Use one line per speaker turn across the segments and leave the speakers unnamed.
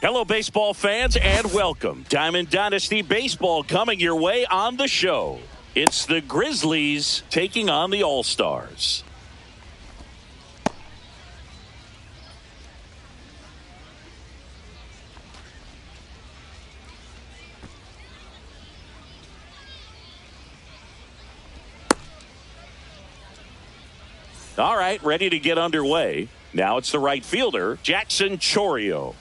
Hello, baseball fans, and welcome. Diamond Dynasty Baseball coming your way on the show. It's the Grizzlies taking on the All-Stars. All right, ready to get underway. Now it's the right fielder, Jackson Chourio.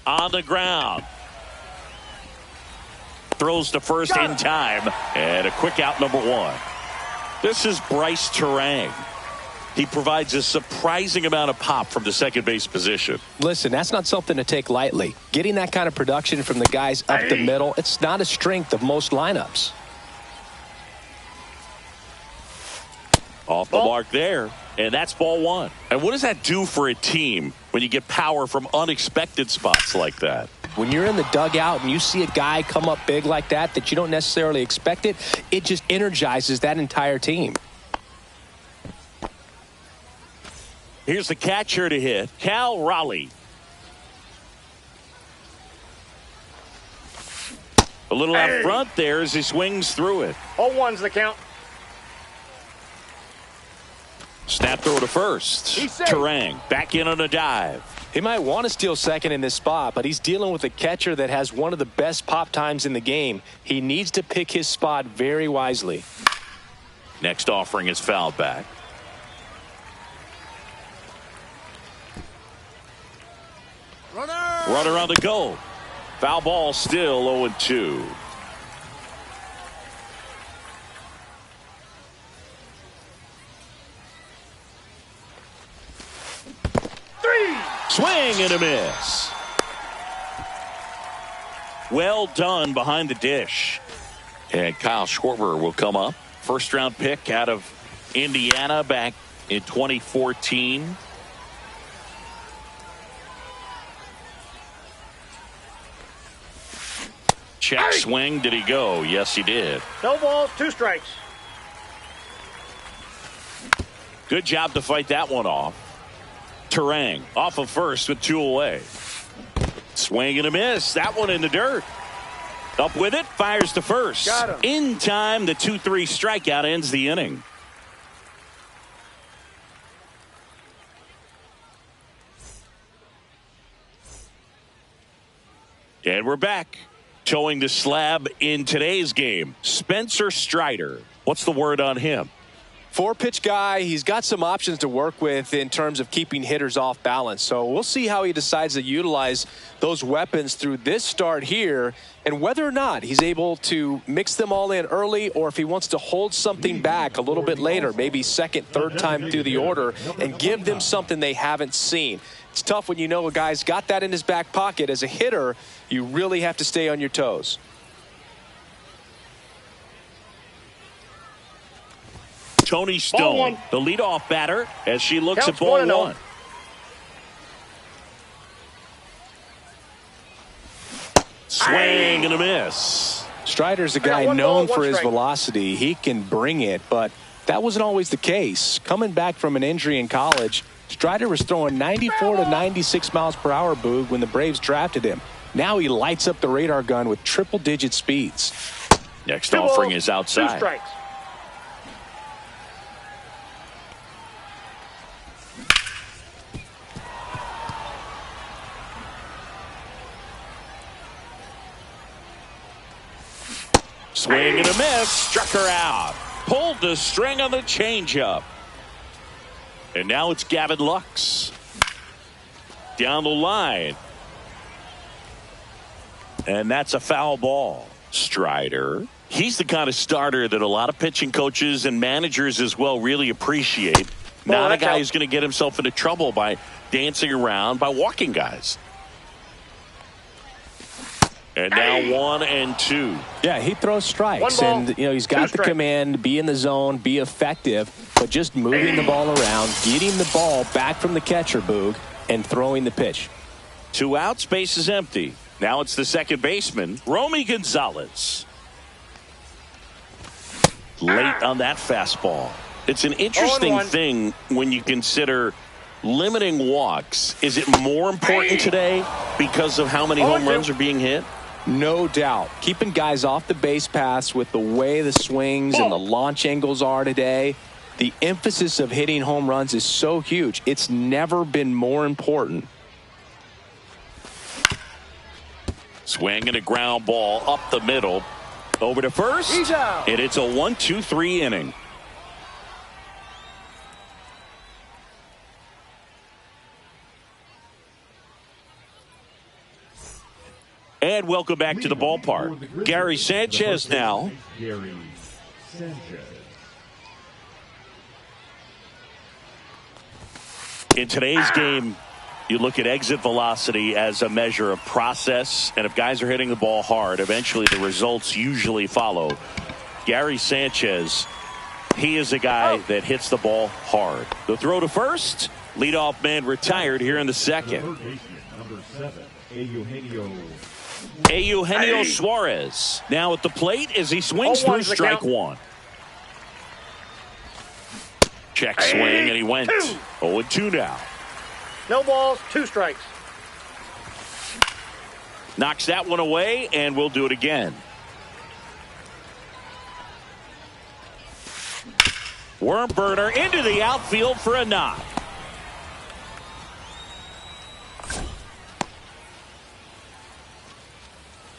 On the ground. Throws to first in time. And a quick out, number one. This is Brice Turang. He provides a surprising amount of pop from the second base position.
Listen, that's not something to take lightly. Getting that kind of production from the guys up the middle, it's not a strength of most lineups.
Off the mark there. And that's ball one. And what does that do for a team when you get power from unexpected spots like that?
When you're in the dugout and you see a guy come up big like that you don't necessarily expect it, it just energizes that entire team.
Here's the catcher to hit, Cal Raleigh. A little out front there as he swings through it.
0-1's the count.
Snap throw to first. Turang back in on a dive.
He might want to steal second in this spot, but he's dealing with a catcher that has one of the best pop times in the game. He needs to pick his spot very wisely.
Next offering is fouled back. Runner on the go. Foul ball, still 0-2. Swing and a miss. Well done behind the dish. And Kyle Schwarber will come up. First round pick out of Indiana back in 2014. Check swing. Did he go? Yes, he did.
No balls, 2 strikes.
Good job to fight that one off. Turang off of first with 2 away. Swing and a miss. That one in the dirt. Up with it. Fires to first.
Got him.
In time, the 2-3 strikeout ends the inning. And we're back. Towing the slab in today's game, Spencer Strider. What's the word on him?
4-pitch guy. He's got some options to work with in terms of keeping hitters off balance. So we'll see how he decides to utilize those weapons through this start here and whether or not he's able to mix them all in early or if he wants to hold something back a little bit later, maybe second, third time through the order and give them something they haven't seen. It's tough when you know a guy's got that in his back pocket. As a hitter, you really have to stay on your toes.
Tony Stone, the leadoff batter, as she looks
Counts
at ball
1-0.
one. Swing and a miss.
Strider's a guy known for his velocity. He can bring it, but that wasn't always the case. Coming back from an injury in college, Strider was throwing 94 to 96 miles per hour, Boog, when the Braves drafted him. Now he lights up the radar gun with triple-digit speeds.
Next offering is outside.
2 strikes.
Swing and a miss. Struck her out. Pulled the string on the changeup. And now it's Gavin Lux. Down the line. And that's a foul ball. Strider. He's the kind of starter that a lot of pitching coaches and managers as well really appreciate. Not a guy who's going to get himself into trouble by dancing around, by walking guys. And now 1-2.
Yeah, he throws strikes, and he's got the command, be in the zone, be effective, but just moving the ball around, getting the ball back from the catcher, Boog, and throwing the pitch.
2 outs, base is empty. Now it's the second baseman, Romy Gonzalez. Late on that fastball. It's an interesting thing when you consider limiting walks, is it more important today because of how many home runs are being hit?
No doubt. Keeping guys off the base paths with the way the swings and the launch angles are today, the emphasis of hitting home runs is so huge. It's never been more important.
Swinging a ground ball up the middle. Over to first.
He's out.
And it's a 1-2-3 inning. And welcome back to the ballpark. Gary Sanchez now.
Gary Sanchez.
In today's game, you look at exit velocity as a measure of process, and if guys are hitting the ball hard, eventually the results usually follow. Gary Sanchez, he is a guy that hits the ball hard. The throw to first, leadoff man retired here in the second.
Number 7,
Eugenio Suarez now at the plate as he swings
0-1
through
is the
strike
count.
one. Check swing, and he went 0-2 now.
No balls, 2 strikes.
Knocks that one away, and we'll do it again. Worm burner into the outfield for a knock.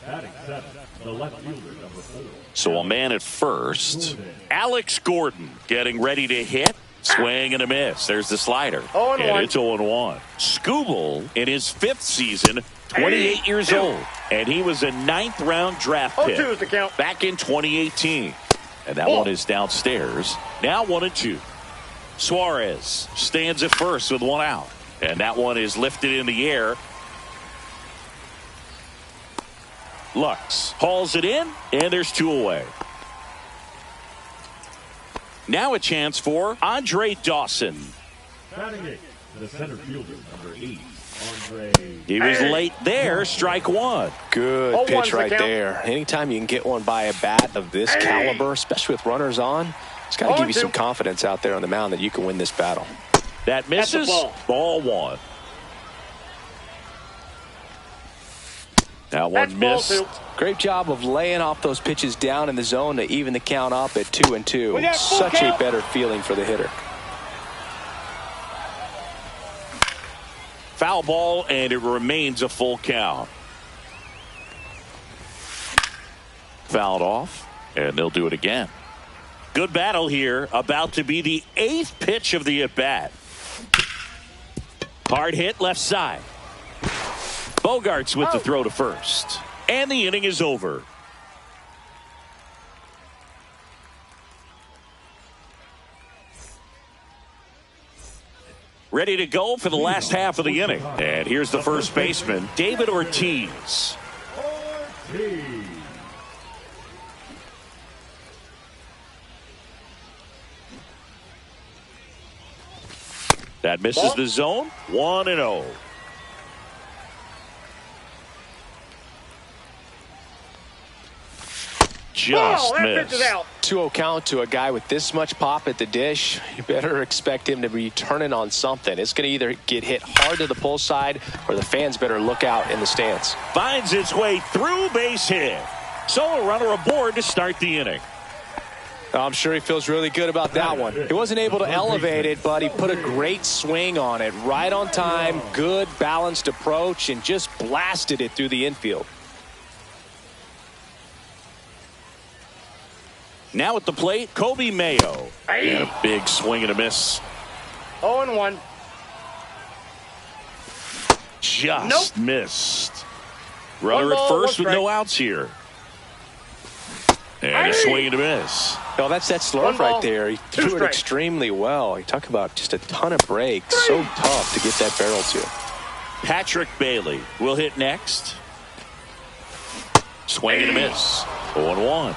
batting 7, the left fielder, number 4.
So a man at first. Alex Gordon getting ready to hit. Swing and a miss. There's the slider.
0-1.
And it's 0-1. Skubal in his 5th season, 28 years old. And he was a 9th-round draft pick
0-2 is the count.
back in 2018. And that one is downstairs. Now 1-2. Suarez stands at first with one out. And that one is lifted in the air. Lux hauls it in, and there's 2 away. Now a chance for Andre Dawson.
Batting 8, the center fielder, number 8, Andre.
He was late there, strike one.
Good
0-1's
pitch
the
right
count.
there. Anytime you can get one by a bat of this caliber, especially with runners on, it's got to give you some
0-2.
confidence out there on the mound that you can win this battle.
That misses.
ball.
Ball one. That
That's
one
ball
missed.
2.
Great job of laying off those pitches down in the zone to even the count up at 2-2.
We got full
Such
count.
a better feeling for the hitter.
Foul ball, and it remains a full count. Fouled off, and they'll do it again. Good battle here. About to be the 8th pitch of the at-bat. Hard hit left side. Bogarts with the throw to first. And the inning is over. Ready to go for the last half of the inning. And here's the first baseman, David Ortiz. That misses the zone. 1-0. Just
That pitch
missed.
is out.
2-0 count to a guy with this much pop at the dish. You better expect him to be turning on something. It's going to either get hit hard to the pull side or the fans better look out in the stands.
Finds its way through, base hit. So a runner aboard to start the inning.
I'm sure he feels really good about that one. He wasn't able to elevate it, but he put a great swing on it. Right on time, good balanced approach, and just blasted it through the infield.
Now at the plate, Kobe Mayo. And a big swing and a miss.
0-1.
Just missed. Runner
One
at
ball,
first
one
with no
strike.
outs here. And a swing and a miss.
No, that's that slurve
One ball,
right there. He
2
threw it
strikes.
extremely well. You talk about just a ton of breaks. So tough to get that barrel to.
Patrick Bailey will hit next. Swing and a miss. 0-1.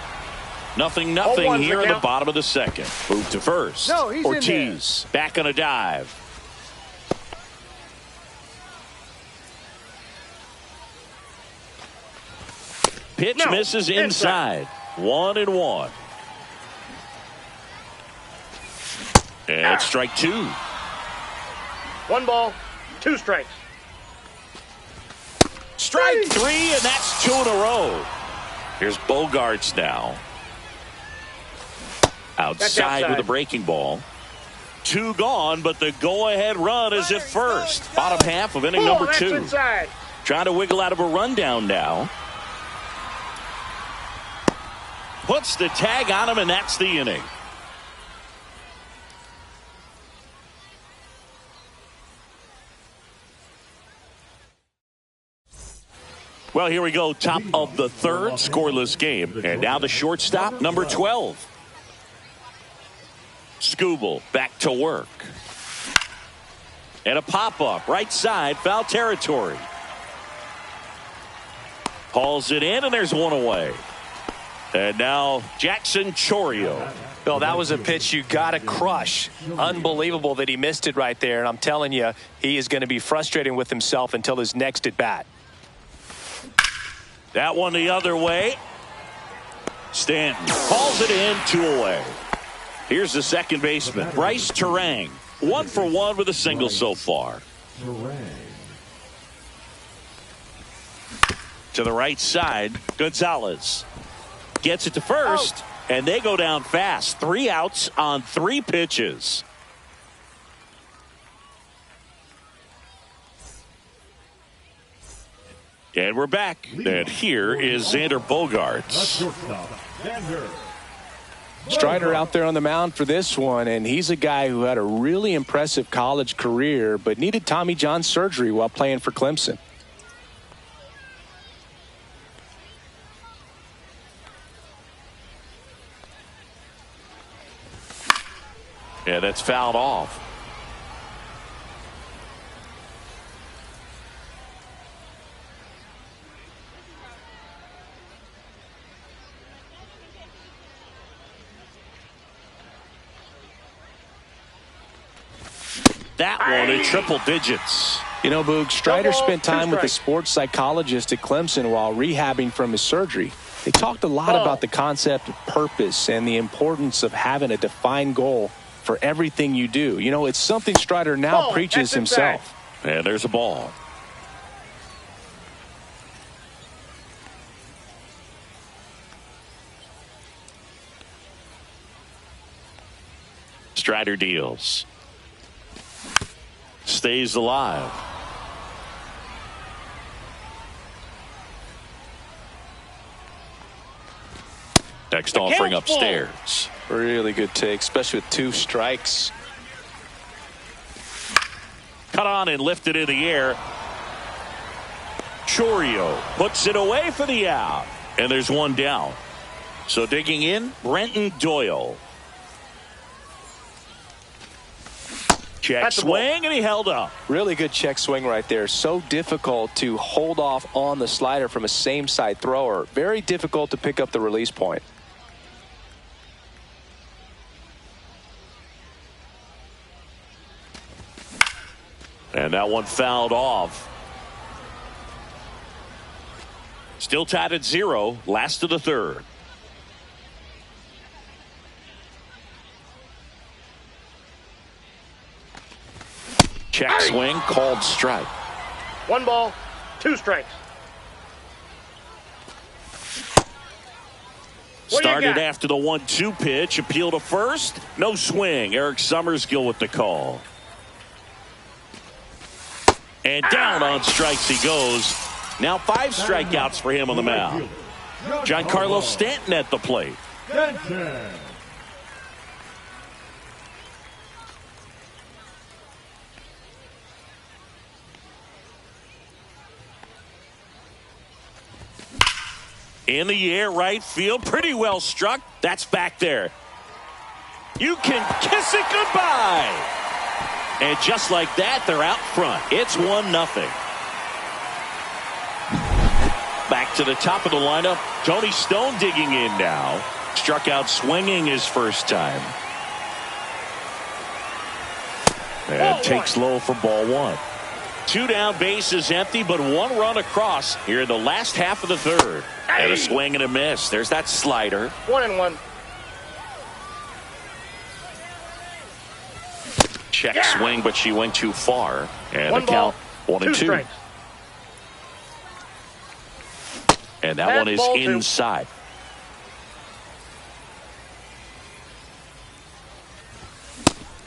Nothing
0-1's
here
the
in the
count.
bottom of the second. Move to first.
No, he's in
Ortiz back on a dive. Pitch
No,
misses inside.
inside.
1-1. And strike 2.
1 ball, 2 strikes.
Strike 3, and that's 2 in a row. Here's Bogaerts now. Outside with a breaking ball. 2 gone, but the go-ahead run is at first. Bottom half of inning number 2.
Inside.
Trying to wiggle out of a rundown now. Puts the tag on him, and that's the inning. Well, here we go. Top of the 3rd, scoreless game. And now the shortstop, number 12. Skubal back to work. And a pop-up, right side, foul territory. Hauls it in, and there's 1 away. And now Jackson Chourio.
Bill, that was a pitch you got to crush. Unbelievable that he missed it right there. And I'm telling you, he is going to be frustrating with himself until his next at bat.
That one the other way. Stanton hauls it in, 2 away. Here's the second baseman, Bryce Turang. 1 for 1 with a single so far. To the right side, Gonzalez gets it to first, and they go down fast. 3 outs on 3 pitches. And we're back. And here is Xander Bogaerts.
Strider out there on the mound for this one, and he's a guy who had a really impressive college career but needed Tommy John surgery while playing for Clemson.
Yeah, that's fouled off. That one in triple digits.
You know, Boog, Strider spent time with a sports psychologist at Clemson while rehabbing from his surgery. They talked a lot about the concept of purpose and the importance of having a defined goal for everything you do. You know, it's something Strider now preaches himself.
And there's a ball. Strider deals. Stays alive. Next offering upstairs.
Really good take, especially with 2 strikes.
Cut on and lifted in the air. Chourio puts it away for the out. And there's 1 down. So digging in, Brenton Doyle. Check swing, and he held up.
Really good check swing right there. So difficult to hold off on the slider from a same side thrower. Very difficult to pick up the release point.
And that one fouled off. Still tied at 0, last of the 3rd. Check swing, called strike.
1 ball, 2 strikes.
Started after the 1-2 pitch. Appeal to first. No swing. Eric Summerskill with the call. And down on strikes he goes. Now 5 strikeouts for him on the mound. Giancarlo Stanton at the plate. In the air, right field. Pretty well struck. That's back there. You can kiss it goodbye. And just like that, they're out front. It's 1-0. Back to the top of the lineup. Tony Stone digging in now. Struck out swinging his first time. And takes low for ball 1. 2 down, bases empty, but 1 run across here in the last half of the 3rd. And a swing and a miss. There's that slider.
1-1.
check swing, but she went too far. And
One
the count,
ball,
1-2.
strikes.
And that
Bad
one is
ball, 2.
inside.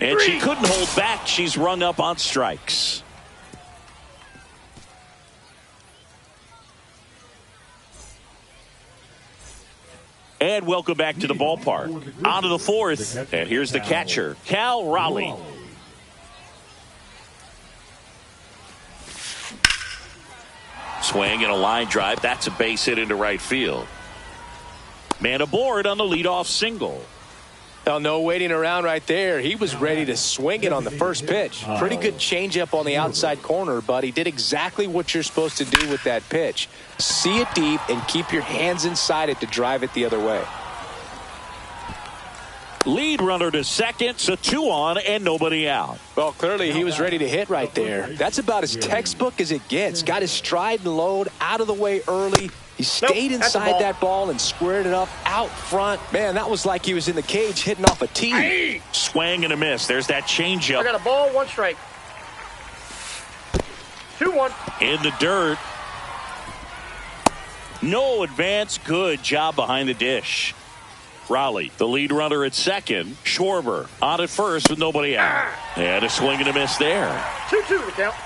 And she couldn't hold back. She's rung up on strikes. And welcome back to the ballpark. On to the fourth. And here's the catcher, Cal Raleigh. Swing and a line drive. That's a base hit into right field. Man aboard on the leadoff single.
Well, no waiting around right there. He was ready to swing it on the first pitch. Pretty good changeup on the outside corner, but he did exactly what you're supposed to do with that pitch. See it deep and keep your hands inside it to drive it the other way.
Lead runner to second, so 2 on and nobody out.
Well, clearly he was ready to hit right there. That's about as textbook as it gets. Got his stride and load out of the way early. He stayed inside that ball and squared it up out front. Man, that was like he was in the cage hitting off a tee.
Swing and a miss. There's that changeup.
I got a ball, 1 strike. 2-1.
In the dirt. No advance. Good job behind the dish. Raleigh, the lead runner at second. Schwarber on at first with nobody out. And a swing and a miss there.
2-2 the count.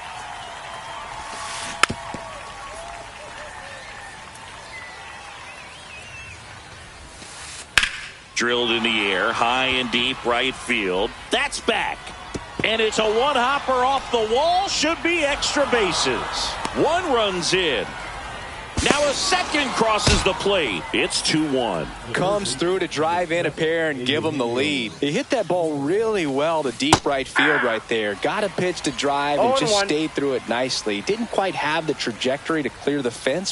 Drilled in the air, high and deep right field. That's back. And it's a one-hopper off the wall. Should be extra bases. 1 runs in. Now a second crosses the plate. It's 2-1.
Comes through to drive in a pair and give him the lead. He hit that ball really well to deep right field right there. Got a pitch to drive and just stayed through it nicely. Didn't quite have the trajectory to clear the fence.